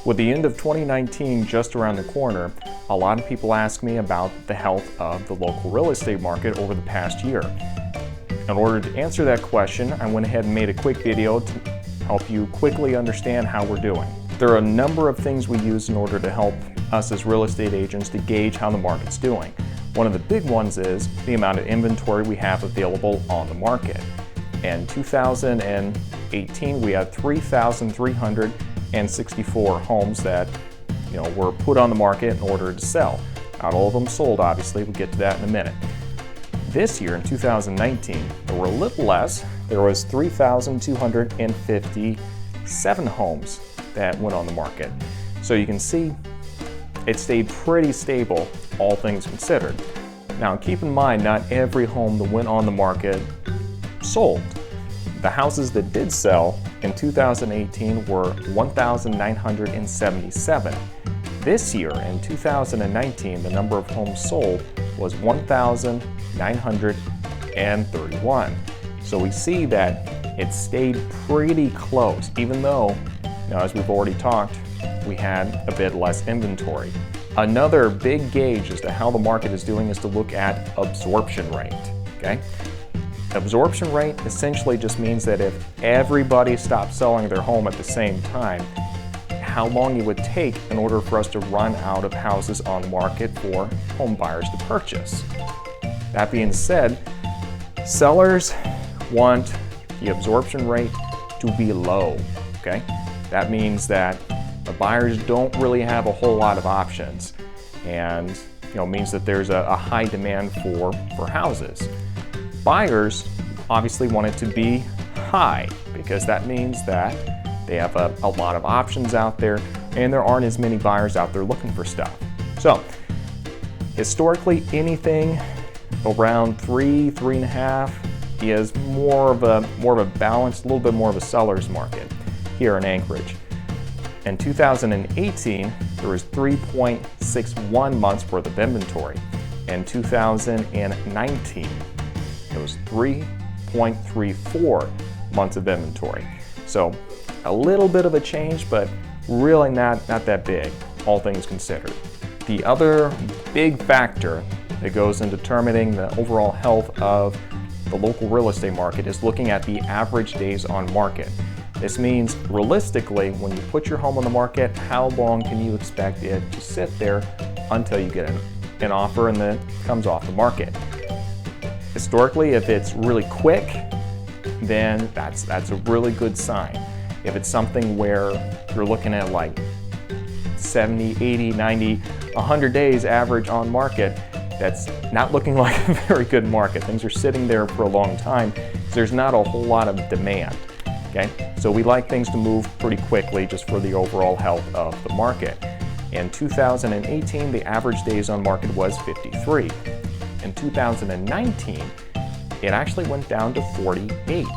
With the end of 2019 just around the corner, a lot of people ask me about the health of the local real estate market over the past year. In order to answer that question, I went ahead and made a quick video to help you quickly understand how we're doing. There are a number of things we use in order to help us as real estate agents to gauge how the market's doing. One of the big ones is the amount of inventory we have available on the market. In 2018, we had 3,364 homes that were put on the market in order to sell. Not all of them sold, obviously. We'll get to that in a minute. This year, in 2019, there were a little less. There was 3,257 homes that went on the market. So you can see it stayed pretty stable, all things considered. Now keep in mind, not every home that went on the market sold. The houses that did sell in 2018 were 1,977. This year, in 2019, the number of homes sold was 1,931. So we see that it stayed pretty close, even though, as we've already talked, we had a bit less inventory. Another big gauge as to how the market is doing is to look at absorption rate, okay? Absorption rate essentially just means that if everybody stopped selling their home at the same time, how long it would take in order for us to run out of houses on the market for home buyers to purchase. That being said, sellers want the absorption rate to be low, okay? That means that the buyers don't really have a whole lot of options, and means that there's a high demand for houses. Buyers obviously want it to be high because that means that they have a lot of options out there and there aren't as many buyers out there looking for stuff. So historically, anything around 3.5 is more of a balanced, a little bit more of a seller's market here in Anchorage. In 2018, there was 3.61 months worth of inventory. In 2019, it was 3.34 months of inventory. So a little bit of a change, but really not that big, all things considered. The other big factor that goes in determining the overall health of the local real estate market is looking at the average days on market. This means realistically, when you put your home on the market, how long can you expect it to sit there until you get an offer and then it comes off the market? Historically, if it's really quick, then that's a really good sign. If it's something where you're looking at like 70, 80, 90, 100 days average on market, that's not looking like a very good market. Things are sitting there for a long time. There's not a whole lot of demand. Okay? So we like things to move pretty quickly just for the overall health of the market. In 2018, the average days on market was 53. In 2019, it actually went down to 48.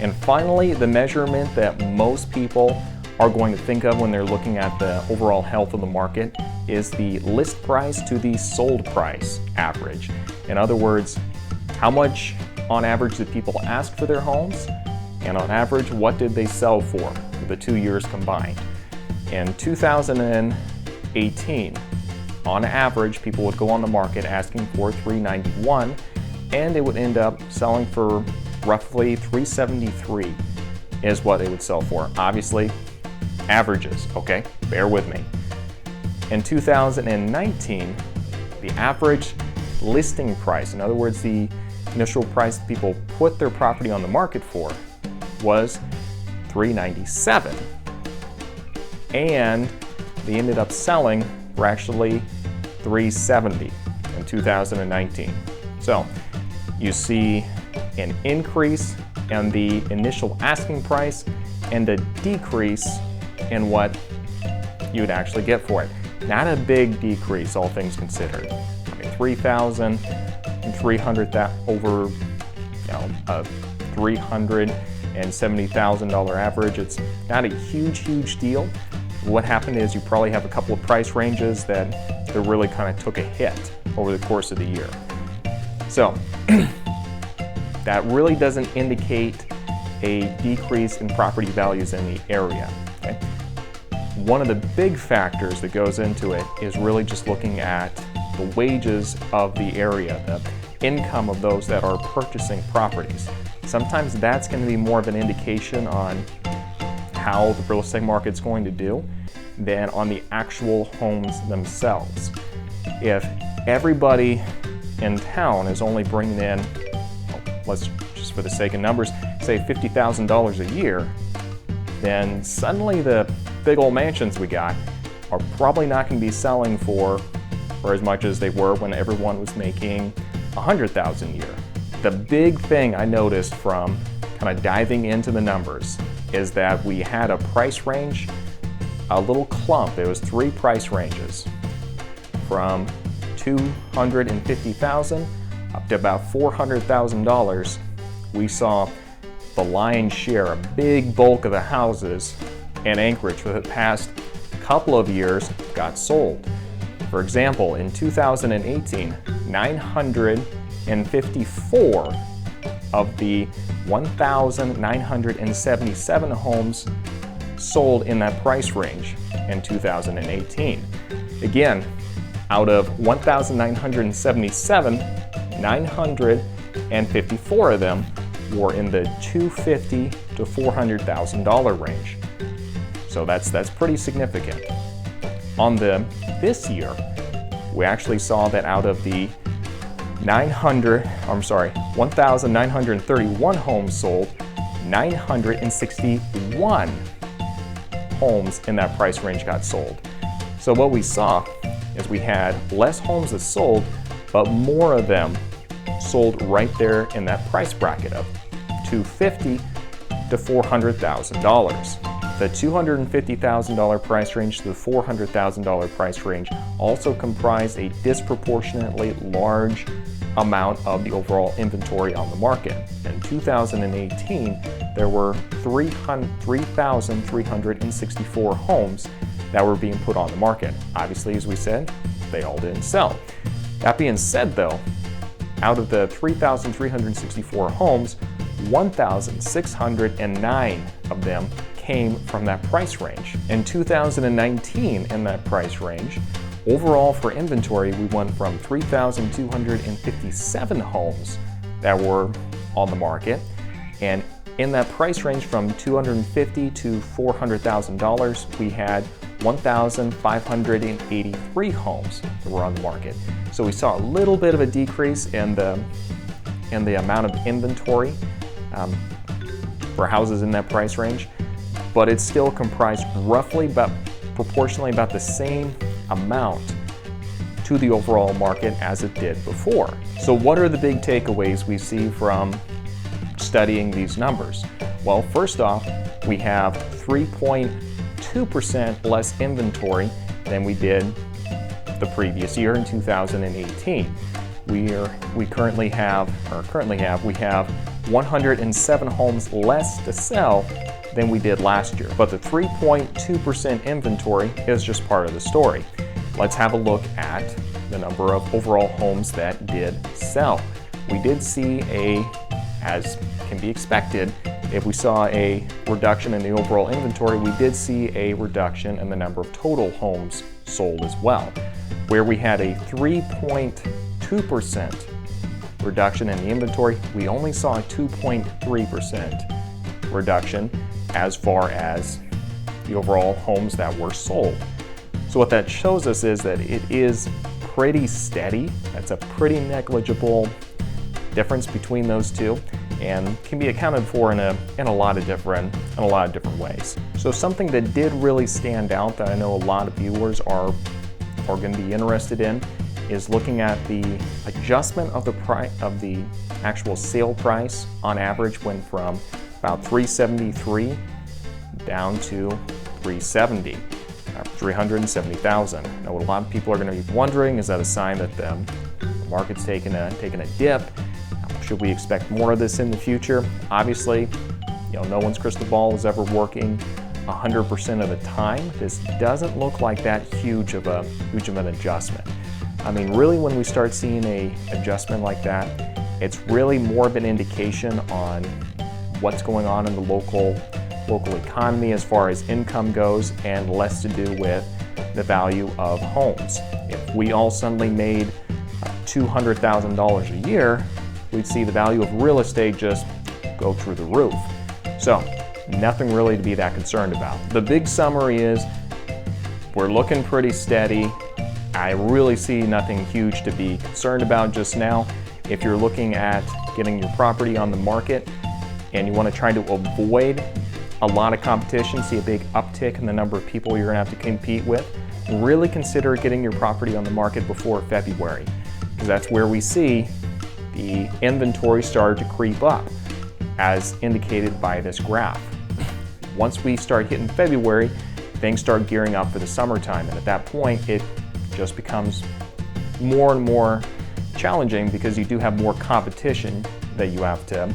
And finally, the measurement that most people are going to think of when they're looking at the overall health of the market is the list price to the sold price average. In other words, how much on average did people ask for their homes? And on average, what did they sell for the 2 years combined? In 2018, on average, people would go on the market asking for $391, and they would end up selling for roughly $373 is what they would sell for. Obviously, averages, okay? Bear with me. In 2019, the average listing price, in other words, the initial price people put their property on the market for, was $397, and they ended up selling for actually $370 in 2019. So you see an increase in the initial asking price and a decrease in what you would actually get for it. Not a big decrease, all things considered. I mean, $3,300 over a $370,000 average. It's not a huge deal. What happened is you probably have a couple of price ranges that really kind of took a hit over the course of the year. So that really doesn't indicate a decrease in property values in the area. Okay? one of the big factors that goes into it is really just looking at the wages of the area, the income of those that are purchasing properties. Sometimes that's going to be more of an indication on how the real estate market's going to do than on the actual homes themselves. If everybody in town is only bringing in, let's just for the sake of numbers, say $50,000 a year, then suddenly the big old mansions we got are probably not going to be selling for as much as they were when everyone was making $100,000 a year. The big thing I noticed from kind of diving into the numbers is that we had a price range, a little clump. It was 3 price ranges from $250,000 up to about $400,000. We saw the lion's share, a big bulk of the houses in Anchorage for the past couple of years got sold. For example, in 2018, 954 of the 1,977 homes sold in that price range in 2018. Again, out of 1,977, 954 of them were in the $250,000 to $400,000 range. So that's pretty significant. On this year, we actually saw that out of the 1,931 homes sold, 961 homes in that price range got sold. So what we saw is we had less homes that sold, but more of them sold right there in that price bracket of $250,000 to $400,000. The $250,000 price range to the $400,000 price range also comprised a disproportionately large amount of the overall inventory on the market. In 2018, there were 3,364 homes that were being put on the market. Obviously, as we said, they all didn't sell. That being said though, out of the 3,364 homes, 1,609 of them came from that price range. In 2019, in that price range, overall for inventory, we went from 3,257 homes that were on the market, and in that price range from $250,000 to $400,000, we had 1,583 homes that were on the market. So we saw a little bit of a decrease in the amount of inventory for houses in that price range, but it still comprised roughly proportionally about the same amount to the overall market as it did before. So what are the big takeaways we see from studying these numbers? Well, first off, we have 3.2% less inventory than we did the previous year in 2018. We currently have 107 homes less to sell than we did last year. But the 3.2% inventory is just part of the story. Let's have a look at the number of overall homes that did sell. We did see as can be expected, if we saw a reduction in the overall inventory, we did see a reduction in the number of total homes sold as well. Where we had a 3.2% reduction in the inventory, we only saw a 2.3% reduction as far as the overall homes that were sold. So what that shows us is that it is pretty steady. That's a pretty negligible difference between those two, and can be accounted for in a lot of different ways. So something that did really stand out that I know a lot of viewers are going to be interested in is looking at the adjustment of the actual sale price. On average went from about $373 down to $370,000. Now, what a lot of people are going to be wondering, is that a sign that the market's taking a dip? Should we expect more of this in the future? Obviously, no one's crystal ball is ever working 100% of the time. This doesn't look like that huge of an adjustment. I mean, really, when we start seeing an adjustment like that, it's really more of an indication on what's going on in the local local economy as far as income goes and less to do with the value of homes. If we all suddenly made $200,000 a year, we'd see the value of real estate just go through the roof. So, nothing really to be that concerned about. The big summary is we're looking pretty steady. I really see nothing huge to be concerned about just now. If you're looking at getting your property on the market and you want to try to avoid a lot of competition, see a big uptick in the number of people you're going to have to compete with, really consider getting your property on the market before February, because that's where we see the inventory start to creep up, as indicated by this graph. Once we start hitting February, things start gearing up for the summertime, and at that point it just becomes more and more challenging because you do have more competition that you have to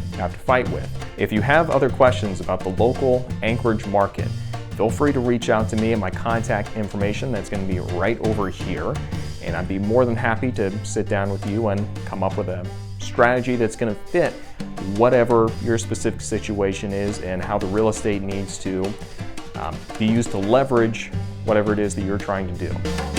fight with. If you have other questions about the local Anchorage market, feel free to reach out to me at my contact information that's going to be right over here, and I'd be more than happy to sit down with you and come up with a strategy that's going to fit whatever your specific situation is and how the real estate needs to be used to leverage whatever it is that you're trying to do.